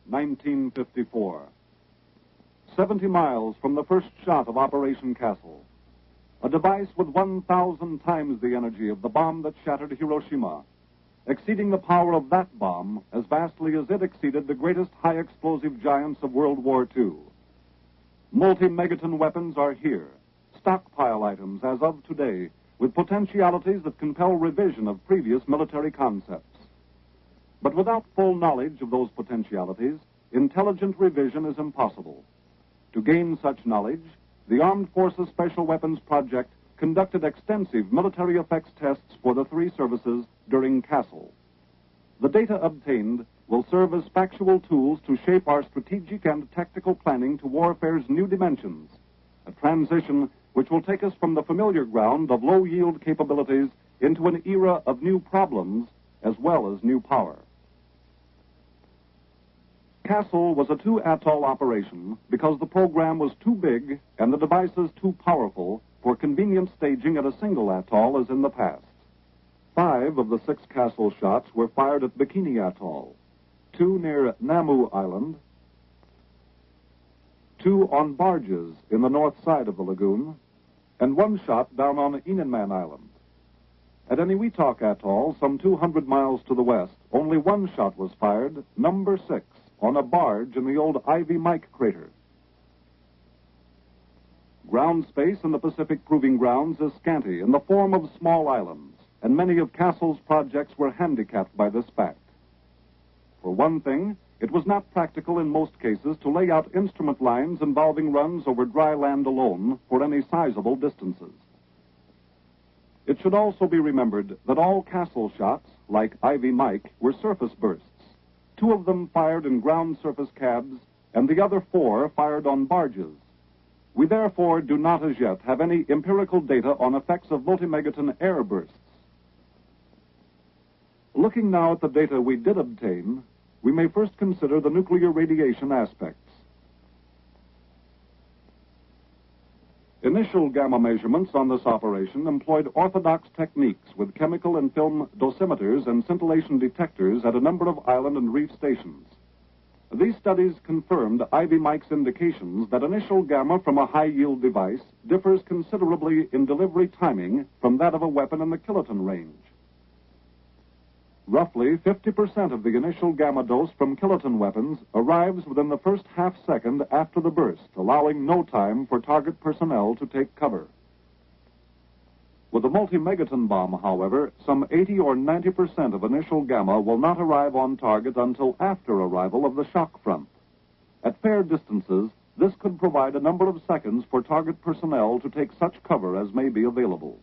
1954. 70 miles from the first shot of Operation Castle, a device with 1,000 times the energy of the bomb that shattered Hiroshima, exceeding the power of that bomb as vastly as it exceeded the greatest high-explosive giants of World War II. Multi-megaton weapons are here, stockpile items as of today, with potentialities that compel revision of previous military concepts. But without full knowledge of those potentialities, intelligent revision is impossible. To gain such knowledge, the Armed Forces Special Weapons Project conducted extensive military effects tests for the three services during Castle. The data obtained will serve as factual tools to shape our strategic and tactical planning to warfare's new dimensions, a transition which will take us from the familiar ground of low-yield capabilities into an era of new problems as well as new power. Castle was a two-atoll operation because the program was too big and the devices too powerful for convenient staging at a single atoll as in the past. 5 of the 6 Castle shots were fired at Bikini Atoll, 2 near Namu Island, 2 on barges in the north side of the lagoon, and 1 shot down on Inanman Island. At Eniwetok Atoll, some 200 miles to the west, only 1 shot was fired, number 6, on a barge in the old Ivy Mike crater. Ground space in the Pacific Proving Grounds is scanty in the form of small islands, and many of Castle's projects were handicapped by this fact. For one thing, it was not practical in most cases to lay out instrument lines involving runs over dry land alone for any sizable distances. It should also be remembered that all Castle shots, like Ivy Mike, were surface bursts. 2 of them fired in ground surface cabs, and the other 4 fired on barges. We therefore do not as yet have any empirical data on effects of multimegaton air bursts. Looking now at the data we did obtain, we may first consider the nuclear radiation aspects. Initial gamma measurements on this operation employed orthodox techniques with chemical and film dosimeters and scintillation detectors at a number of island and reef stations. These studies confirmed Ivy Mike's indications that initial gamma from a high-yield device differs considerably in delivery timing from that of a weapon in the kiloton range. Roughly 50% of the initial gamma dose from kiloton weapons arrives within the first half-second after the burst, allowing no time for target personnel to take cover. With a multi-megaton bomb, however, some 80 or 90% of initial gamma will not arrive on target until after arrival of the shock front. At fair distances, this could provide a number of seconds for target personnel to take such cover as may be available.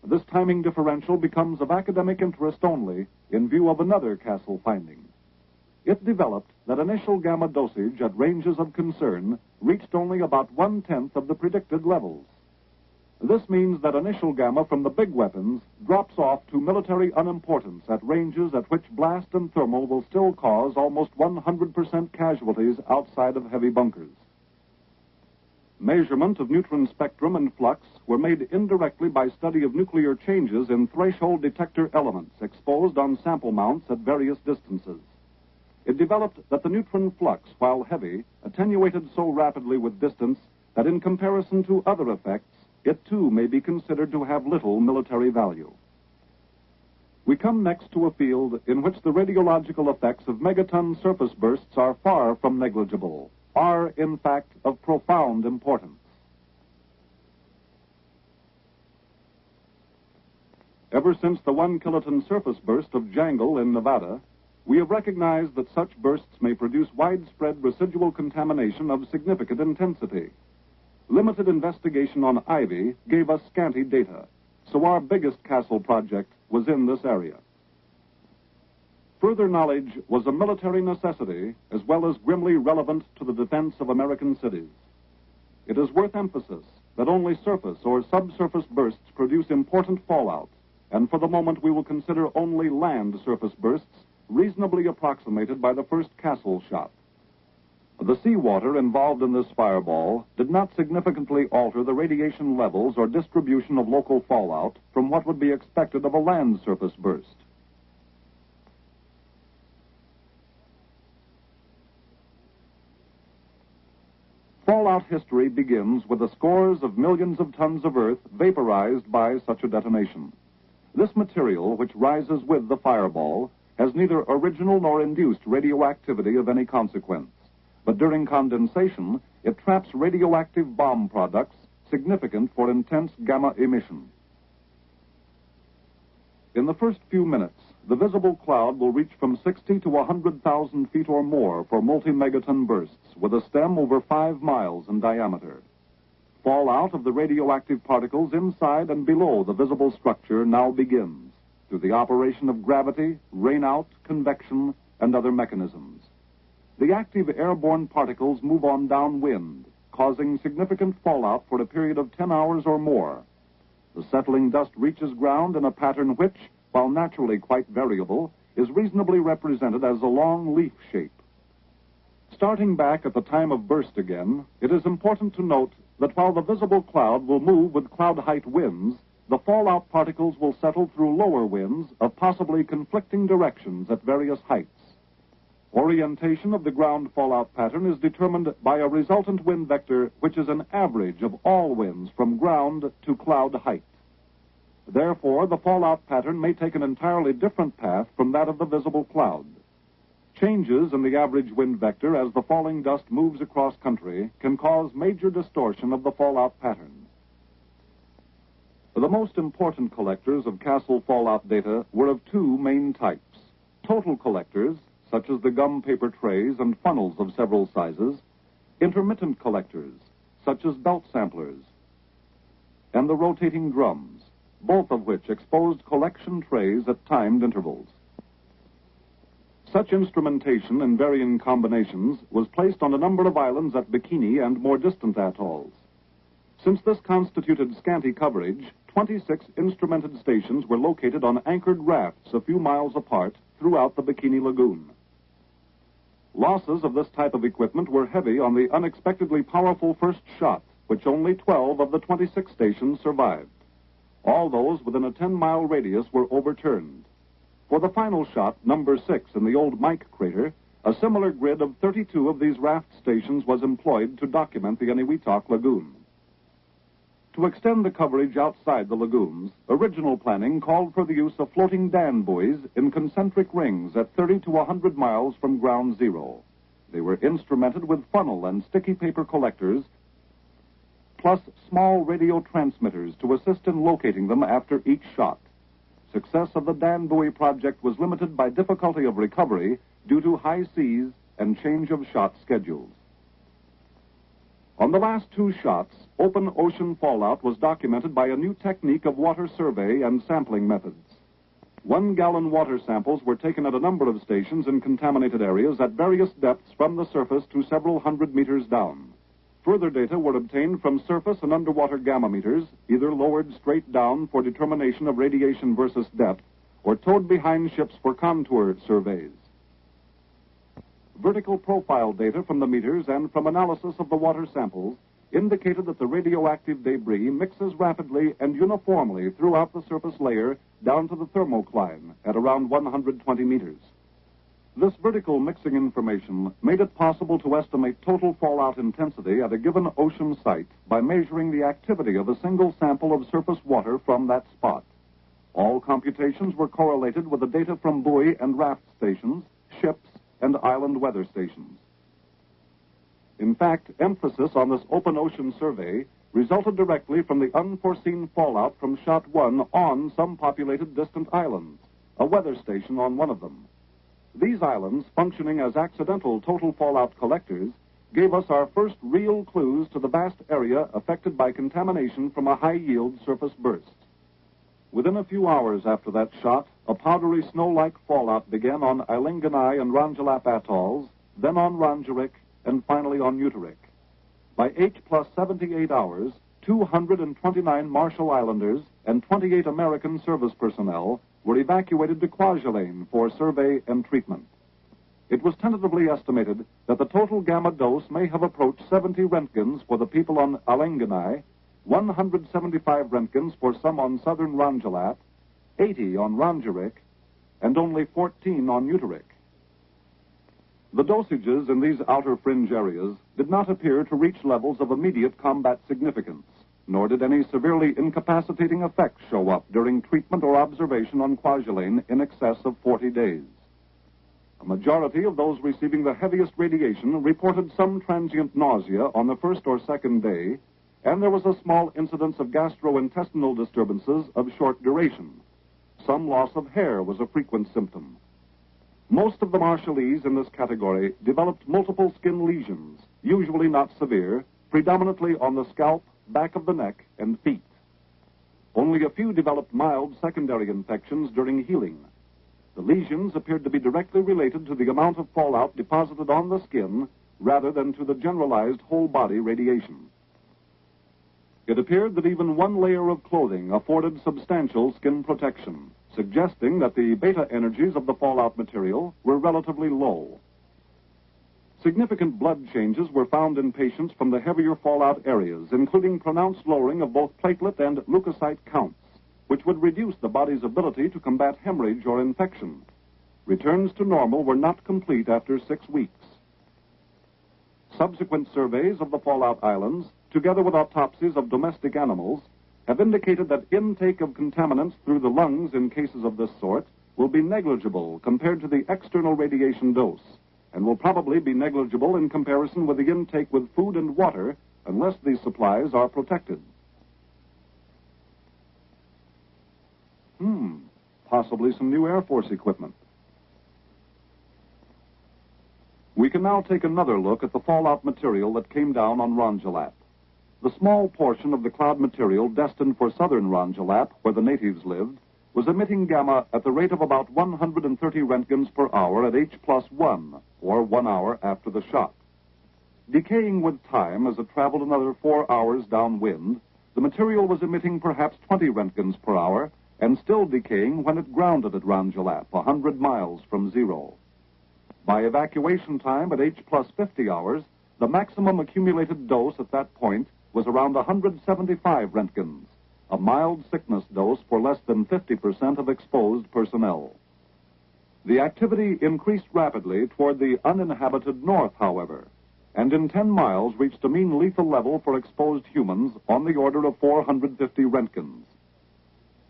This timing differential becomes of academic interest only in view of another Castle finding. It developed that initial gamma dosage at ranges of concern reached only about 1/10 of the predicted levels. This means that initial gamma from the big weapons drops off to military unimportance at ranges at which blast and thermal will still cause almost 100% casualties outside of heavy bunkers. Measurement of neutron spectrum and flux were made indirectly by study of nuclear changes in threshold detector elements exposed on sample mounts at various distances. It developed that the neutron flux, while heavy, attenuated so rapidly with distance that in comparison to other effects, it too may be considered to have little military value. We come next to a field in which the radiological effects of megaton surface bursts are far from negligible, are, in fact, of profound importance. Ever since the 1 kiloton surface burst of Jangle in Nevada, we have recognized that such bursts may produce widespread residual contamination of significant intensity. Limited investigation on Ivy gave us scanty data, so our biggest Castle project was in this area. Further knowledge was a military necessity as well as grimly relevant to the defense of American cities. It is worth emphasis that only surface or subsurface bursts produce important fallout, and for the moment we will consider only land surface bursts reasonably approximated by the first Castle shot. The seawater involved in this fireball did not significantly alter the radiation levels or distribution of local fallout from what would be expected of a land surface burst. Fallout history begins with the scores of millions of tons of earth vaporized by such a detonation. This material, which rises with the fireball, has neither original nor induced radioactivity of any consequence. But during condensation, it traps radioactive bomb products significant for intense gamma emission. In the first few minutes, the visible cloud will reach from 60 to 100,000 feet or more for multi-megaton bursts with a stem over 5 miles in diameter. Fallout of the radioactive particles inside and below the visible structure now begins through the operation of gravity, rainout, convection, and other mechanisms. The active airborne particles move on downwind, causing significant fallout for a period of 10 hours or more. The settling dust reaches ground in a pattern which, while naturally quite variable, is reasonably represented as a long leaf shape. Starting back at the time of burst again, it is important to note that while the visible cloud will move with cloud height winds, the fallout particles will settle through lower winds of possibly conflicting directions at various heights. Orientation of the ground fallout pattern is determined by a resultant wind vector which is an average of all winds from ground to cloud height. Therefore, the fallout pattern may take an entirely different path from that of the visible cloud. Changes in the average wind vector as the falling dust moves across country can cause major distortion of the fallout pattern. The most important collectors of Castle fallout data were of two main types: total collectors, such as the gum paper trays and funnels of several sizes; intermittent collectors, such as belt samplers; and the rotating drums, both of which exposed collection trays at timed intervals. Such instrumentation in varying combinations was placed on a number of islands at Bikini and more distant atolls. Since this constituted scanty coverage, 26 instrumented stations were located on anchored rafts a few miles apart throughout the Bikini Lagoon. Losses of this type of equipment were heavy on the unexpectedly powerful first shot, which only 12 of the 26 stations survived. All those within a 10-mile radius were overturned. For the final shot, number 6 in the old Mike crater, a similar grid of 32 of these raft stations was employed to document the Eniwetok Lagoon. To extend the coverage outside the lagoons, original planning called for the use of floating Dan buoys in concentric rings at 30 to 100 miles from ground zero. They were instrumented with funnel and sticky paper collectors, plus small radio transmitters to assist in locating them after each shot. Success of the Dan buoy project was limited by difficulty of recovery due to high seas and change of shot schedules. On the last two shots, open ocean fallout was documented by a new technique of water survey and sampling methods. 1-gallon water samples were taken at a number of stations in contaminated areas at various depths from the surface to several hundred meters down. Further data were obtained from surface and underwater gamma meters, either lowered straight down for determination of radiation versus depth, or towed behind ships for contour surveys. Vertical profile data from the meters and from analysis of the water samples indicated that the radioactive debris mixes rapidly and uniformly throughout the surface layer down to the thermocline at around 120 meters. This vertical mixing information made it possible to estimate total fallout intensity at a given ocean site by measuring the activity of a single sample of surface water from that spot. All computations were correlated with the data from buoy and raft stations, ships, and island weather stations. In fact, emphasis on this open ocean survey resulted directly from the unforeseen fallout from Shot 1 on some populated distant islands, a weather station on one of them. These islands, functioning as accidental total fallout collectors, gave us our first real clues to the vast area affected by contamination from a high-yield surface burst. Within a few hours after that shot, a powdery snow-like fallout began on Ilinganai and Rongelap atolls, then on Rongerik, and finally on Uterik. By H plus 78 hours, 229 Marshall Islanders and 28 American service personnel were evacuated to Kwajalein for survey and treatment. It was tentatively estimated that the total gamma dose may have approached 70 Roentgens for the people on Ilinganai, 175 Roentgens for some on southern Rongelap, 80 on Rongerik, and only 14 on Uterik. The dosages in these outer fringe areas did not appear to reach levels of immediate combat significance, nor did any severely incapacitating effects show up during treatment or observation on Kwajalein in excess of 40 days. A majority of those receiving the heaviest radiation reported some transient nausea on the first or second day, and there was a small incidence of gastrointestinal disturbances of short duration. Some loss of hair was a frequent symptom. Most of the Marshallese in this category developed multiple skin lesions, usually not severe, predominantly on the scalp, back of the neck, and feet. Only a few developed mild secondary infections during healing. The lesions appeared to be directly related to the amount of fallout deposited on the skin rather than to the generalized whole-body radiation. It appeared that even one layer of clothing afforded substantial skin protection, suggesting that the beta energies of the fallout material were relatively low. Significant blood changes were found in patients from the heavier fallout areas, including pronounced lowering of both platelet and leukocyte counts, which would reduce the body's ability to combat hemorrhage or infection. Returns to normal were not complete after 6 weeks. Subsequent surveys of the fallout islands, together with autopsies of domestic animals, have indicated that intake of contaminants through the lungs in cases of this sort will be negligible compared to the external radiation dose, and will probably be negligible in comparison with the intake with food and water unless these supplies are protected. Possibly some new Air Force equipment. We can now take another look at the fallout material that came down on Rongelap. The small portion of the cloud material destined for southern Rongelap, where the natives lived, was emitting gamma at the rate of about 130 Roentgens per hour at H+1, or 1 hour after the shock. Decaying with time as it traveled another 4 hours downwind, the material was emitting perhaps 20 Roentgens per hour and still decaying when it grounded at Rongelap, 100 miles from zero. By evacuation time at H+50 hours, the maximum accumulated dose at that point was around 175 Roentgens, a mild sickness dose for less than 50% of exposed personnel. The activity increased rapidly toward the uninhabited north, however, and in 10 miles reached a mean lethal level for exposed humans on the order of 450 Roentgens.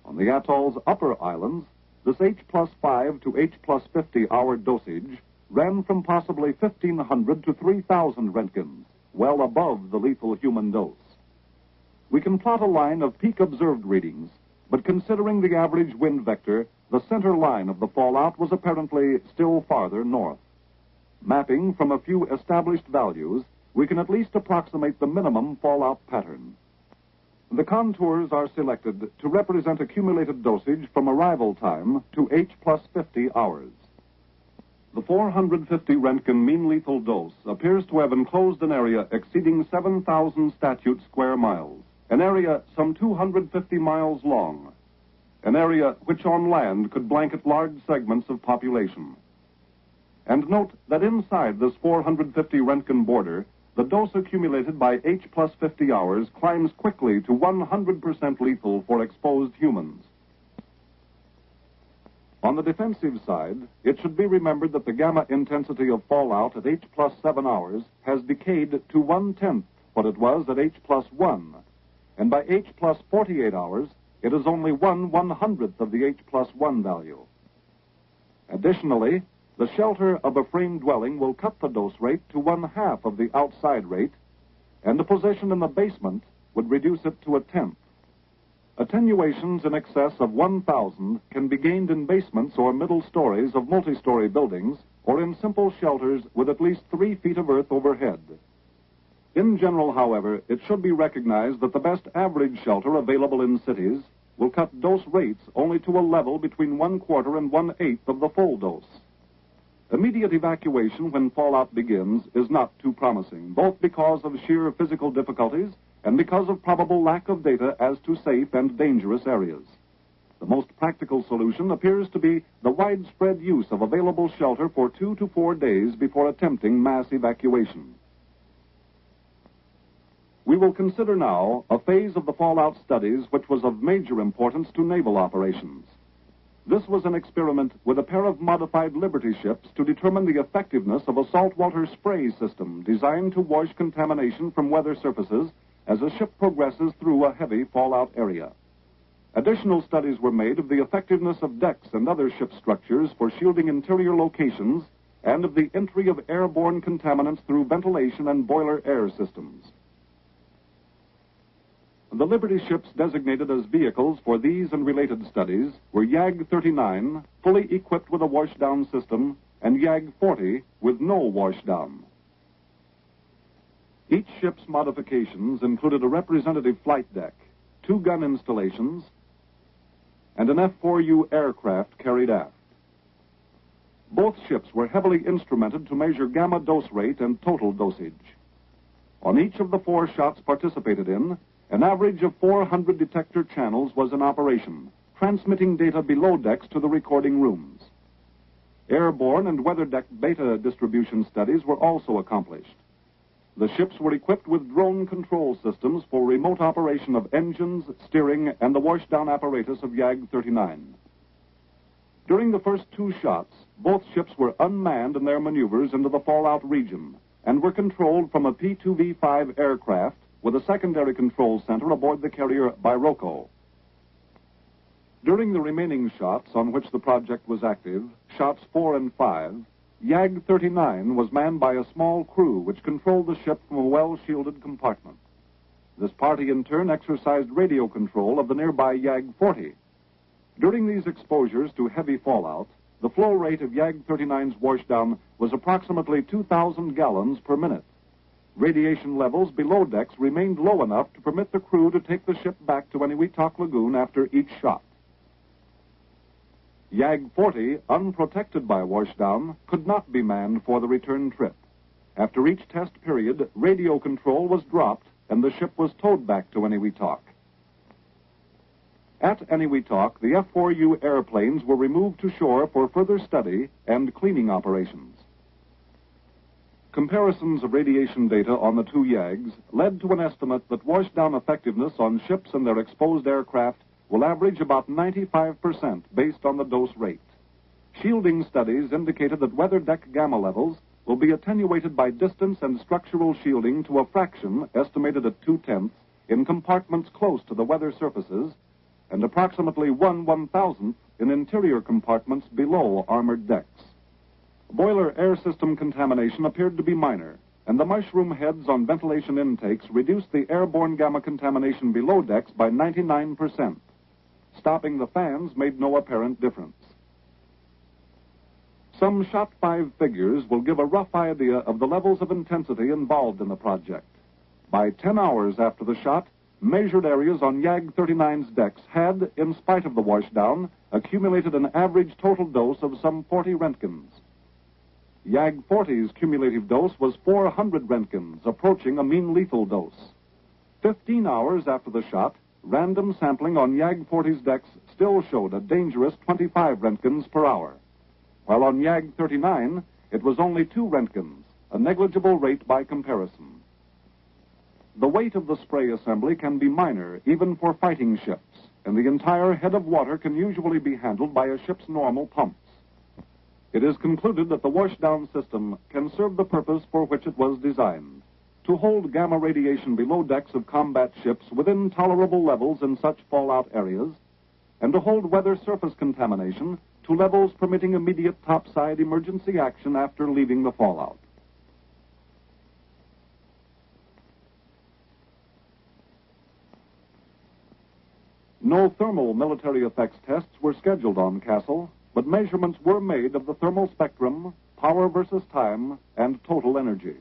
On the atoll's upper islands, this H+5 to H+50 hour dosage ran from possibly 1,500 to 3,000 Roentgens, well above the lethal human dose. We can plot a line of peak observed readings, but considering the average wind vector, the center line of the fallout was apparently still farther north. Mapping from a few established values, we can at least approximate the minimum fallout pattern. The contours are selected to represent accumulated dosage from arrival time to H+50 hours. The 450 Roentgen mean lethal dose appears to have enclosed an area exceeding 7,000 statute square miles, an area some 250 miles long, an area which on land could blanket large segments of population. And note that inside this 450 Roentgen border, the dose accumulated by H+50 hours climbs quickly to 100% lethal for exposed humans. On the defensive side, it should be remembered that the gamma intensity of fallout at H+7 hours has decayed to 1/10 what it was at H+1, and by H+48 hours, it is only 1/100th of the H+1 value. Additionally, the shelter of a frame dwelling will cut the dose rate to 1/2 of the outside rate, and a position in the basement would reduce it to 1/10. Attenuations in excess of 1,000 can be gained in basements or middle stories of multi-story buildings, or in simple shelters with at least 3 feet of earth overhead. In general, however, it should be recognized that the best average shelter available in cities will cut dose rates only to a level between 1/4 and 1/8 of the full dose. Immediate evacuation when fallout begins is not too promising, both because of sheer physical difficulties and because of probable lack of data as to safe and dangerous areas. The most practical solution appears to be the widespread use of available shelter for 2 to 4 days before attempting mass evacuation. We will consider now a phase of the fallout studies which was of major importance to naval operations. This was an experiment with a pair of modified Liberty ships to determine the effectiveness of a saltwater spray system designed to wash contamination from weather surfaces as a ship progresses through a heavy fallout area. Additional studies were made of the effectiveness of decks and other ship structures for shielding interior locations and of the entry of airborne contaminants through ventilation and boiler air systems. The Liberty ships designated as vehicles for these and related studies were YAG-39, fully equipped with a washdown system, and YAG-40 with no washdown. Each ship's modifications included a representative flight deck, 2 gun installations, and an F-4U aircraft carried aft. Both ships were heavily instrumented to measure gamma dose rate and total dosage. On each of the 4 shots participated in, an average of 400 detector channels was in operation, transmitting data below decks to the recording rooms. Airborne and weather deck beta distribution studies were also accomplished. The ships were equipped with drone control systems for remote operation of engines, steering, and the washdown apparatus of YAG-39. During the first 2 shots, both ships were unmanned in their maneuvers into the fallout region and were controlled from a P-2V-5 aircraft with a secondary control center aboard the carrier Biroko. During the remaining shots on which the project was active, shots 4 and 5, YAG-39 was manned by a small crew which controlled the ship from a well-shielded compartment. This party in turn exercised radio control of the nearby YAG-40. During these exposures to heavy fallout, the flow rate of YAG-39's washdown was approximately 2,000 gallons per minute. Radiation levels below decks remained low enough to permit the crew to take the ship back to Eniwetok Lagoon after each shot. YAG-40, unprotected by washdown, could not be manned for the return trip. After each test period, radio control was dropped and the ship was towed back to Eniwetok. At Eniwetok, the F-4U airplanes were removed to shore for further study and cleaning operations. Comparisons of radiation data on the 2 YAGs led to an estimate that washdown effectiveness on ships and their exposed aircraft will average about 95% based on the dose rate. Shielding studies indicated that weather deck gamma levels will be attenuated by distance and structural shielding to a fraction estimated at 2/10 in compartments close to the weather surfaces and approximately 1/1000th in interior compartments below armored decks. Boiler air system contamination appeared to be minor, and the mushroom heads on ventilation intakes reduced the airborne gamma contamination below decks by 99%. Stopping the fans made no apparent difference. Some Shot 5 figures will give a rough idea of the levels of intensity involved in the project. By 10 hours after the shot, measured areas on YAG-39's decks had, in spite of the washdown, accumulated an average total dose of some 40 Roentgens. YAG-40's cumulative dose was 400 Roentgens, approaching a mean lethal dose. 15 hours after the shot, random sampling on YAG-40's decks still showed a dangerous 25 Roentgens per hour, while on YAG-39 it was only 2 Roentgens, a negligible rate by comparison. The weight of the spray assembly can be minor, even for fighting ships, and the entire head of water can usually be handled by a ship's normal pumps. It is concluded that the washdown system can serve the purpose for which it was designed, to hold gamma radiation below decks of combat ships within tolerable levels in such fallout areas, and to hold weather surface contamination to levels permitting immediate topside emergency action after leaving the fallout. No thermal military effects tests were scheduled on Castle, but measurements were made of the thermal spectrum, power versus time, and total energy.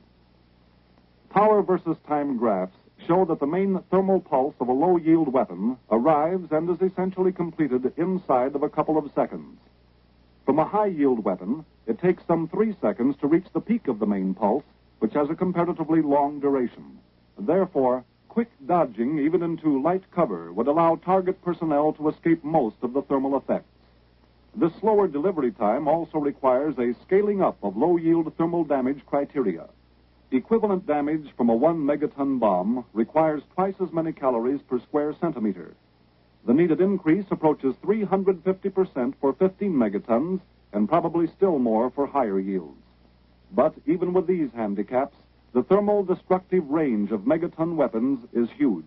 Power versus time graphs show that the main thermal pulse of a low-yield weapon arrives and is essentially completed inside of a couple of seconds. From a high-yield weapon, it takes some 3 seconds to reach the peak of the main pulse, which has a comparatively long duration. Therefore, quick dodging, even into light cover, would allow target personnel to escape most of the thermal effects. This slower delivery time also requires a scaling up of low-yield thermal damage criteria. Equivalent damage from a 1 megaton bomb requires twice as many calories per square centimeter. The needed increase approaches 350% for 15 megatons and probably still more for higher yields. But even with these handicaps, the thermal destructive range of megaton weapons is huge.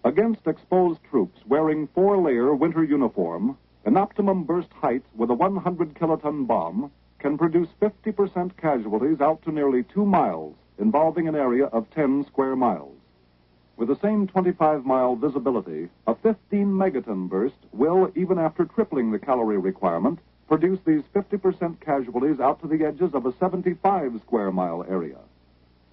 Against exposed troops wearing 4-layer winter uniform, an optimum burst height with a 100 kiloton bomb can produce 50% casualties out to nearly 2 miles, involving an area of 10 square miles. With the same 25-mile visibility, a 15 megaton burst will, even after tripling the calorie requirement, produce these 50% casualties out to the edges of a 75 square mile area.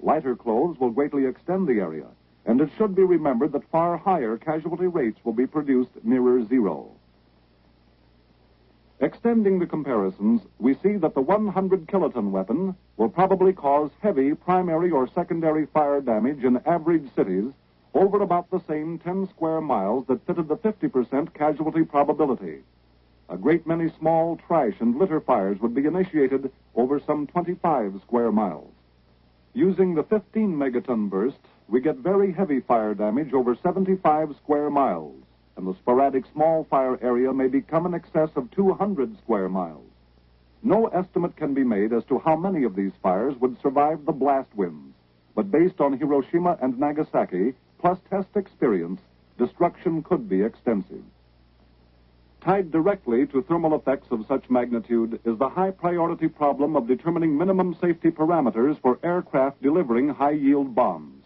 Lighter clothes will greatly extend the area, and it should be remembered that far higher casualty rates will be produced nearer zero. Extending the comparisons, we see that the 100 kiloton weapon will probably cause heavy primary or secondary fire damage in average cities over about the same 10 square miles that fitted the 50% casualty probability. A great many small trash and litter fires would be initiated over some 25 square miles. Using the 15 megaton burst, we get very heavy fire damage over 75 square miles, and the sporadic small fire area may become in excess of 200 square miles. No estimate can be made as to how many of these fires would survive the blast winds, but based on Hiroshima and Nagasaki, plus test experience, destruction could be extensive. Tied directly to thermal effects of such magnitude is the high-priority problem of determining minimum safety parameters for aircraft delivering high-yield bombs.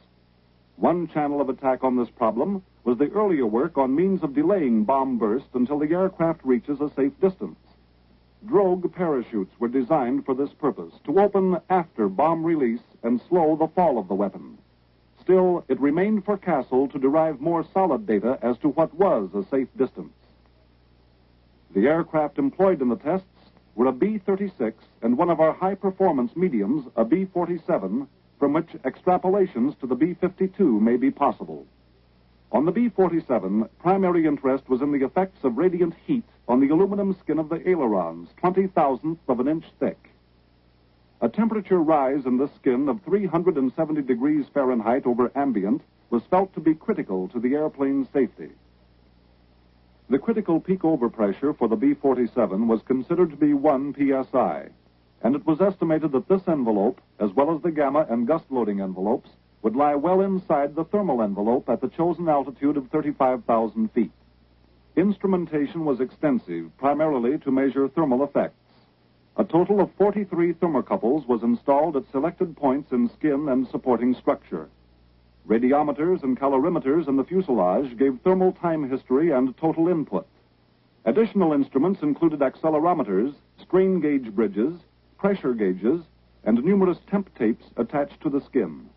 One channel of attack on this problem was the earlier work on means of delaying bomb burst until the aircraft reaches a safe distance. Drogue parachutes were designed for this purpose, to open after bomb release and slow the fall of the weapon. Still, it remained for Castle to derive more solid data as to what was a safe distance. The aircraft employed in the tests were a B-36 and one of our high-performance mediums, a B-47, from which extrapolations to the B-52 may be possible. On the B-47, primary interest was in the effects of radiant heat on the aluminum skin of the ailerons, 20,000th of an inch thick. A temperature rise in this skin of 370 degrees Fahrenheit over ambient was felt to be critical to the airplane's safety. The critical peak overpressure for the B-47 was considered to be 1 psi, and it was estimated that this envelope, as well as the gamma and gust loading envelopes, would lie well inside the thermal envelope at the chosen altitude of 35,000 feet. Instrumentation was extensive, primarily to measure thermal effects. A total of 43 thermocouples was installed at selected points in skin and supporting structure. Radiometers and calorimeters in the fuselage gave thermal time history and total input. Additional instruments included accelerometers, strain gauge bridges, pressure gauges, and numerous temp tapes attached to the skin.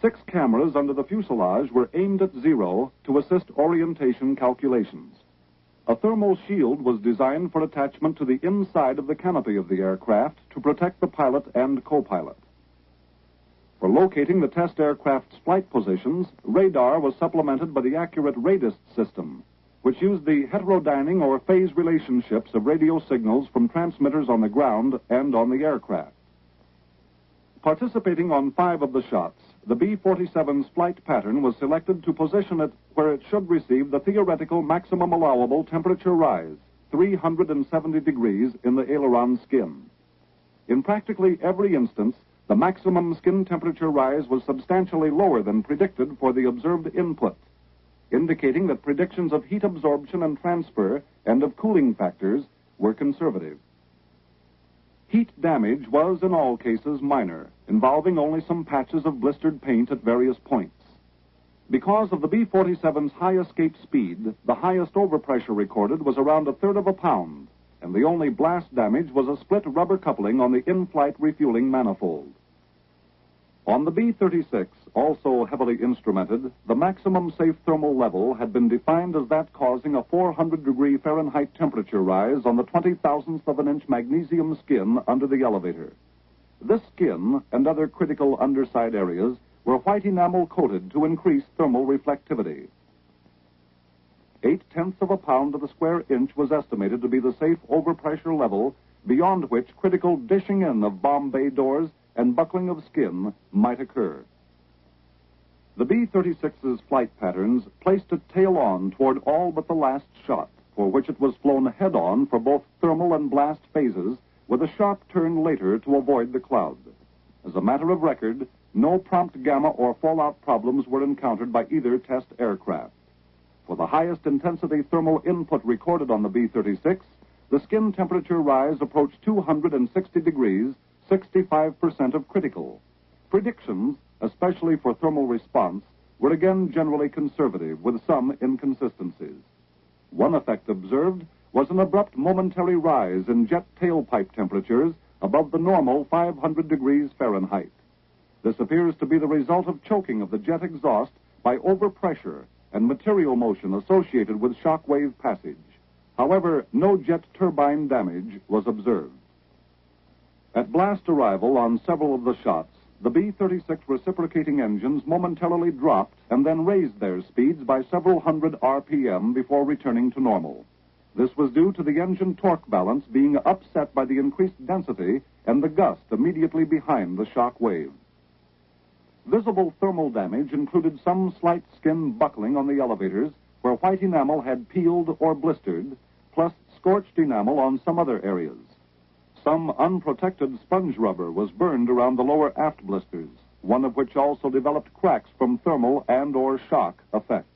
6 cameras under the fuselage were aimed at zero to assist orientation calculations. A thermal shield was designed for attachment to the inside of the canopy of the aircraft to protect the pilot and co-pilot. For locating the test aircraft's flight positions, radar was supplemented by the accurate radist system, which used the heterodyning or phase relationships of radio signals from transmitters on the ground and on the aircraft. Participating on 5 of the shots, the B-47's flight pattern was selected to position it where it should receive the theoretical maximum allowable temperature rise, 370 degrees in the aileron skin. In practically every instance, the maximum skin temperature rise was substantially lower than predicted for the observed input, indicating that predictions of heat absorption and transfer and of cooling factors were conservative. Heat damage was in all cases minor, involving only some patches of blistered paint at various points. Because of the B-47's high escape speed, the highest overpressure recorded was around 1/3 of a pound, and the only blast damage was a split rubber coupling on the in-flight refueling manifold. On the B-36, also heavily instrumented, the maximum safe thermal level had been defined as that causing a 400-degree Fahrenheit temperature rise on the 20,000th of an inch magnesium skin under the elevator. This skin and other critical underside areas were white enamel coated to increase thermal reflectivity. 0.8 of a pound to the square inch was estimated to be the safe overpressure level, beyond which critical dishing in of bomb bay doors and buckling of skin might occur. The B-36's flight patterns placed it tail-on toward all but the last shot, for which it was flown head-on for both thermal and blast phases, with a sharp turn later to avoid the cloud. As a matter of record, no prompt gamma or fallout problems were encountered by either test aircraft. For the highest intensity thermal input recorded on the B-36, the skin temperature rise approached 260 degrees, 65% of critical. Predictions, especially for thermal response, were again generally conservative, with some inconsistencies. One effect observed was an abrupt momentary rise in jet tailpipe temperatures above the normal 500 degrees Fahrenheit. This appears to be the result of choking of the jet exhaust by overpressure and material motion associated with shock wave passage. However, no jet turbine damage was observed. At blast arrival on several of the shots, the B-36 reciprocating engines momentarily dropped and then raised their speeds by several hundred RPM before returning to normal. This was due to the engine torque balance being upset by the increased density and the gust immediately behind the shock wave. Visible thermal damage included some slight skin buckling on the elevators where white enamel had peeled or blistered, plus scorched enamel on some other areas. Some unprotected sponge rubber was burned around the lower aft blisters, one of which also developed cracks from thermal and or shock effects.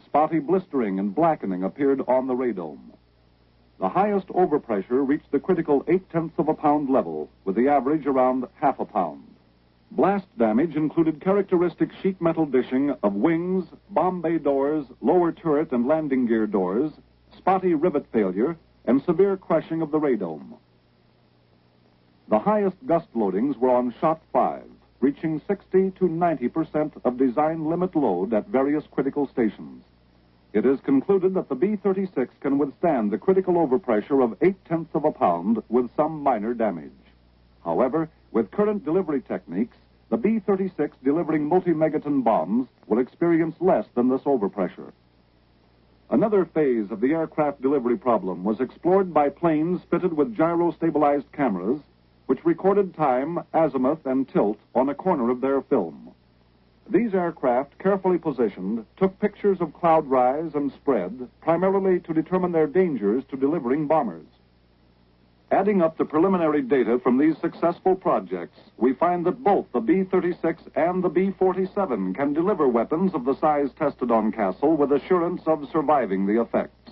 Spotty blistering and blackening appeared on the radome. The highest overpressure reached the critical 0.8 of a pound level, with the average around half a pound. Blast damage included characteristic sheet metal dishing of wings, bomb bay doors, lower turret and landing gear doors, spotty rivet failure, and severe crushing of the radome. The highest gust loadings were on shot 5, reaching 60 to 90% of design limit load at various critical stations. It is concluded that the B-36 can withstand the critical overpressure of 0.8 of a pound with some minor damage. However, with current delivery techniques, the B-36 delivering multi-megaton bombs will experience less than this overpressure. Another phase of the aircraft delivery problem was explored by planes fitted with gyro-stabilized cameras, which recorded time, azimuth, and tilt on a corner of their film. These aircraft, carefully positioned, took pictures of cloud rise and spread, primarily to determine their dangers to delivering bombers. Adding up the preliminary data from these successful projects, we find that both the B-36 and the B-47 can deliver weapons of the size tested on Castle with assurance of surviving the effects.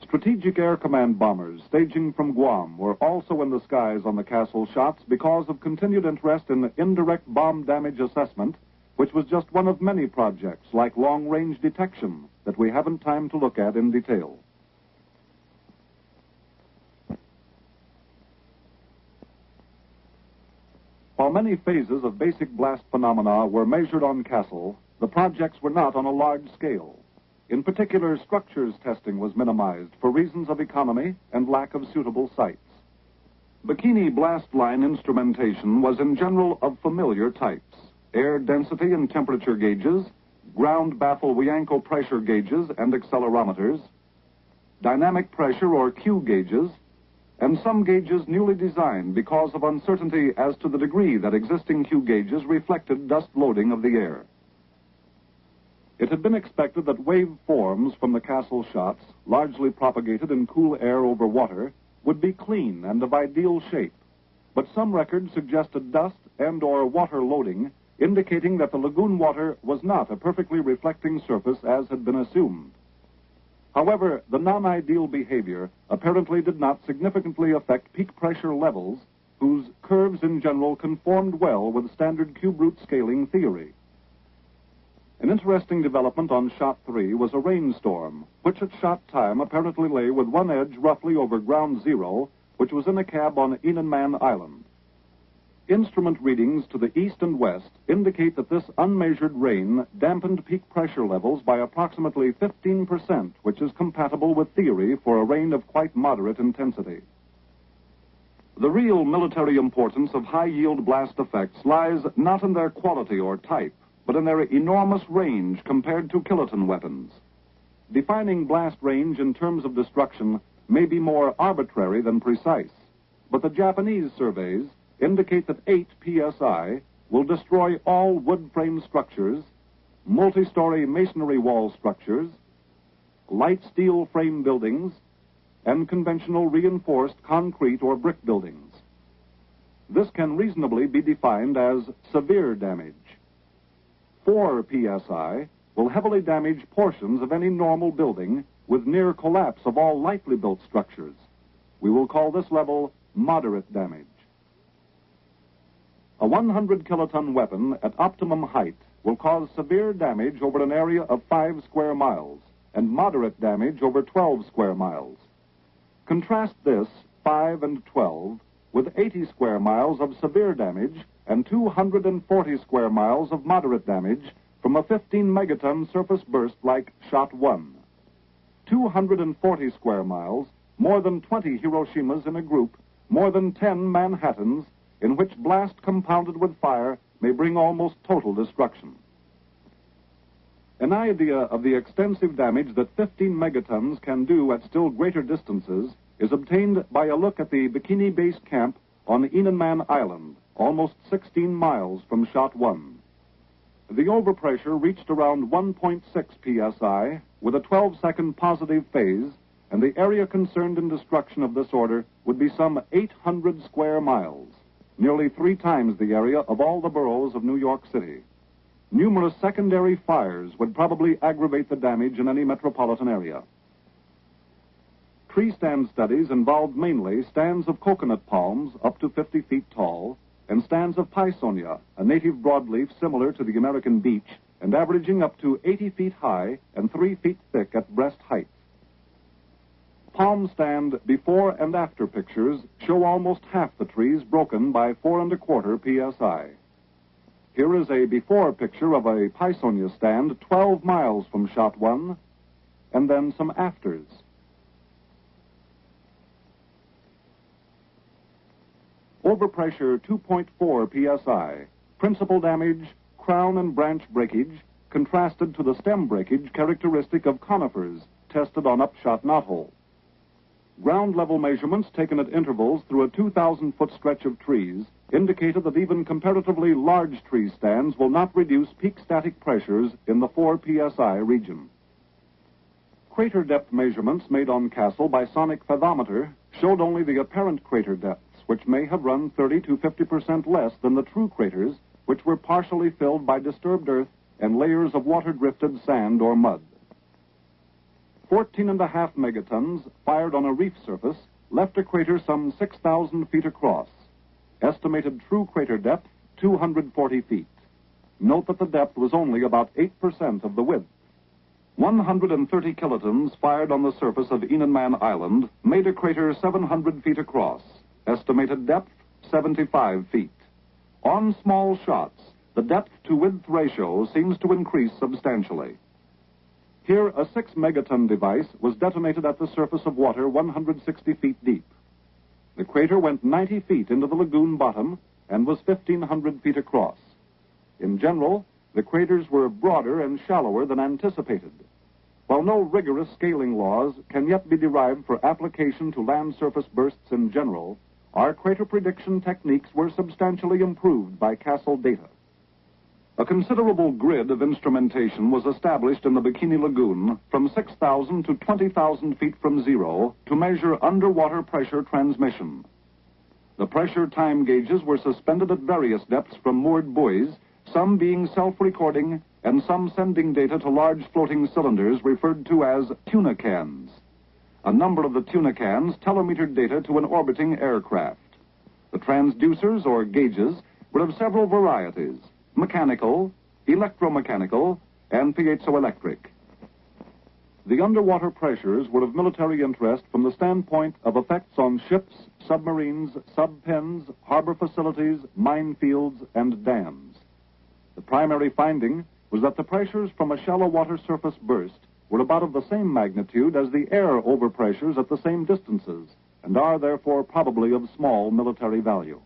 Strategic Air Command bombers staging from Guam were also in the skies on the Castle shots because of continued interest in indirect bomb damage assessment, which was just one of many projects like long-range detection that we haven't time to look at in detail. While many phases of basic blast phenomena were measured on Castle, the projects were not on a large scale. In particular, structures testing was minimized for reasons of economy and lack of suitable sites. Bikini blast line instrumentation was in general of familiar types: air density and temperature gauges, ground baffle Wianco pressure gauges and accelerometers, dynamic pressure or Q gauges, and some gauges newly designed because of uncertainty as to the degree that existing Q gauges reflected dust loading of the air. It had been expected that wave forms from the Castle shots, largely propagated in cool air over water, would be clean and of ideal shape, but some records suggested dust and or water loading, indicating that the lagoon water was not a perfectly reflecting surface as had been assumed. However, the non-ideal behavior apparently did not significantly affect peak pressure levels, whose curves in general conformed well with standard cube root scaling theory. An interesting development on shot 3 was a rainstorm, which at shot time apparently lay with one edge roughly over ground zero, which was in a cab on Enenman Island. Instrument readings to the east and west indicate that this unmeasured rain dampened peak pressure levels by approximately 15%, which is compatible with theory for a rain of quite moderate intensity. The real military importance of high-yield blast effects lies not in their quality or type, but in their enormous range compared to kiloton weapons. Defining blast range in terms of destruction may be more arbitrary than precise, but the Japanese surveys indicate that 8 psi, will destroy all wood frame structures, multi-story masonry wall structures, light steel frame buildings, and conventional reinforced concrete or brick buildings. This can reasonably be defined as severe damage. 4 psi will heavily damage portions of any normal building with near collapse of all lightly built structures. We will call this level moderate damage. A 100 kiloton weapon at optimum height will cause severe damage over an area of 5 square miles and moderate damage over 12 square miles. Contrast this, 5 and 12, with 80 square miles of severe damage and 240 square miles of moderate damage from a 15 megaton surface burst like Shot 1. 240 square miles, more than 20 Hiroshimas in a group, more than 10 Manhattans, in which blast compounded with fire may bring almost total destruction. An idea of the extensive damage that 15 megatons can do at still greater distances is obtained by a look at the Bikini Base Camp on Inanman Island, almost 16 miles from Shot 1. The overpressure reached around 1.6 psi with a 12-second positive phase, and the area concerned in destruction of this order would be some 800 square miles, nearly 3 times the area of all the boroughs of New York City. Numerous secondary fires would probably aggravate the damage in any metropolitan area. Tree stand studies involved mainly stands of coconut palms up to 50 feet tall and stands of Pisonia, a native broadleaf similar to the American beech and averaging up to 80 feet high and 3 feet thick at breast height. Palm stand before and after pictures show almost half the trees broken by 4¼ psi. Here is a before picture of a Pisonia stand 12 miles from Shot 1, and then some afters. Overpressure 2.4 psi. Principal damage, crown and branch breakage, contrasted to the stem breakage characteristic of conifers tested on upshot knothole. Ground level measurements taken at intervals through a 2,000-foot stretch of trees indicated that even comparatively large tree stands will not reduce peak static pressures in the 4 psi region. Crater depth measurements made on Castle by sonic fathometer showed only the apparent crater depths, which may have run 30 to 50% less than the true craters, which were partially filled by disturbed earth and layers of water-drifted sand or mud. 14½ megatons fired on a reef surface left a crater some 6,000 feet across. Estimated true crater depth, 240 feet. Note that the depth was only about 8% of the width. 130 kilotons fired on the surface of Inanman Island made a crater 700 feet across. Estimated depth, 75 feet. On small shots, the depth-to-width ratio seems to increase substantially. Here, a 6 megaton device was detonated at the surface of water 160 feet deep. The crater went 90 feet into the lagoon bottom and was 1,500 feet across. In general, the craters were broader and shallower than anticipated. While no rigorous scaling laws can yet be derived for application to land surface bursts in general, our crater prediction techniques were substantially improved by Castle data. A considerable grid of instrumentation was established in the Bikini Lagoon from 6,000 to 20,000 feet from zero to measure underwater pressure transmission. The pressure time gauges were suspended at various depths from moored buoys, some being self-recording and some sending data to large floating cylinders referred to as tuna cans. A number of the tuna cans telemetered data to an orbiting aircraft. The transducers or gauges were of several varieties: mechanical, electromechanical, and piezoelectric. The underwater pressures were of military interest from the standpoint of effects on ships, submarines, sub-pens, harbor facilities, minefields, and dams. The primary finding was that the pressures from a shallow water surface burst were about of the same magnitude as the air overpressures at the same distances, and are therefore probably of small military value.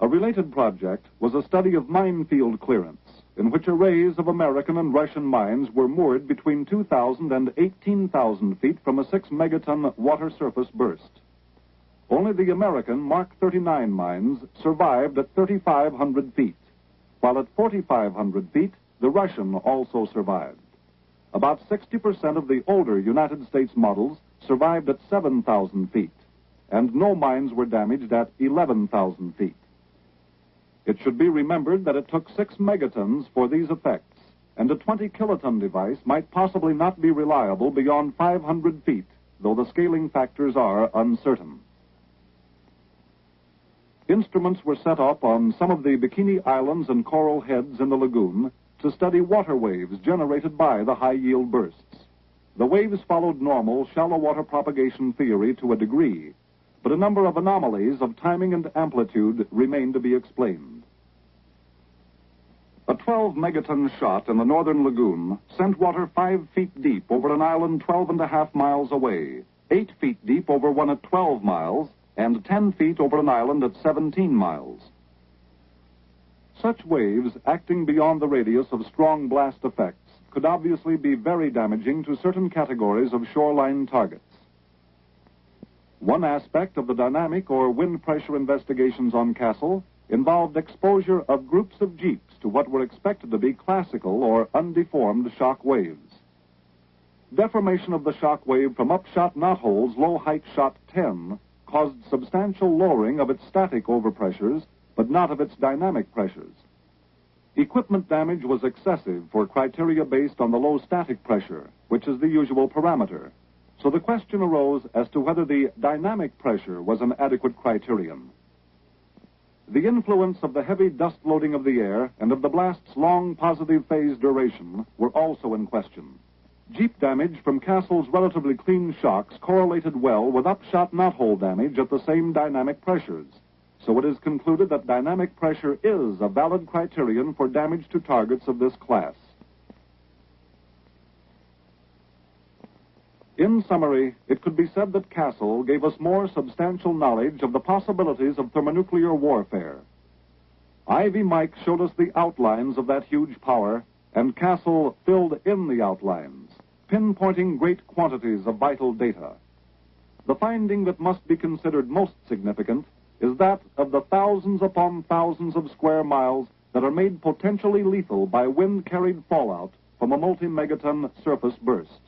A related project was a study of minefield clearance, in which arrays of American and Russian mines were moored between 2,000 and 18,000 feet from a 6 megaton water surface burst. Only the American Mark 39 mines survived at 3,500 feet. while at 4,500 feet, the Russian also survived. About 60% of the older United States models survived at 7,000 feet, and no mines were damaged at 11,000 feet. It should be remembered that it took 6 megatons for these effects, and a 20-kiloton device might possibly not be reliable beyond 500 feet, though the scaling factors are uncertain. Instruments were set up on some of the Bikini Islands and coral heads in the lagoon to study water waves generated by the high-yield bursts. The waves followed normal shallow water propagation theory to a degree, but a number of anomalies of timing and amplitude remain to be explained. A 12-megaton shot in the northern lagoon sent water 5 feet deep over an island 12.5 miles away, 8 feet deep over one at 12 miles, and 10 feet over an island at 17 miles. Such waves, acting beyond the radius of strong blast effects, could obviously be very damaging to certain categories of shoreline targets. One aspect of the dynamic or wind pressure investigations on Castle involved exposure of groups of jeeps to what were expected to be classical or undeformed shock waves. Deformation of the shock wave from upshot knotholes low height shot 10 caused substantial lowering of its static overpressures, but not of its dynamic pressures. Equipment damage was excessive for criteria based on the low static pressure, which is the usual parameter. So the question arose as to whether the dynamic pressure was an adequate criterion. The influence of the heavy dust loading of the air and of the blast's long positive phase duration were also in question. Jeep damage from Castle's relatively clean shocks correlated well with upshot knothole damage at the same dynamic pressures. So it is concluded that dynamic pressure is a valid criterion for damage to targets of this class. In summary, it could be said that Castle gave us more substantial knowledge of the possibilities of thermonuclear warfare. Ivy Mike showed us the outlines of that huge power, and Castle filled in the outlines, pinpointing great quantities of vital data. The finding that must be considered most significant is that of the thousands upon thousands of square miles that are made potentially lethal by wind-carried fallout from a multi-megaton surface burst.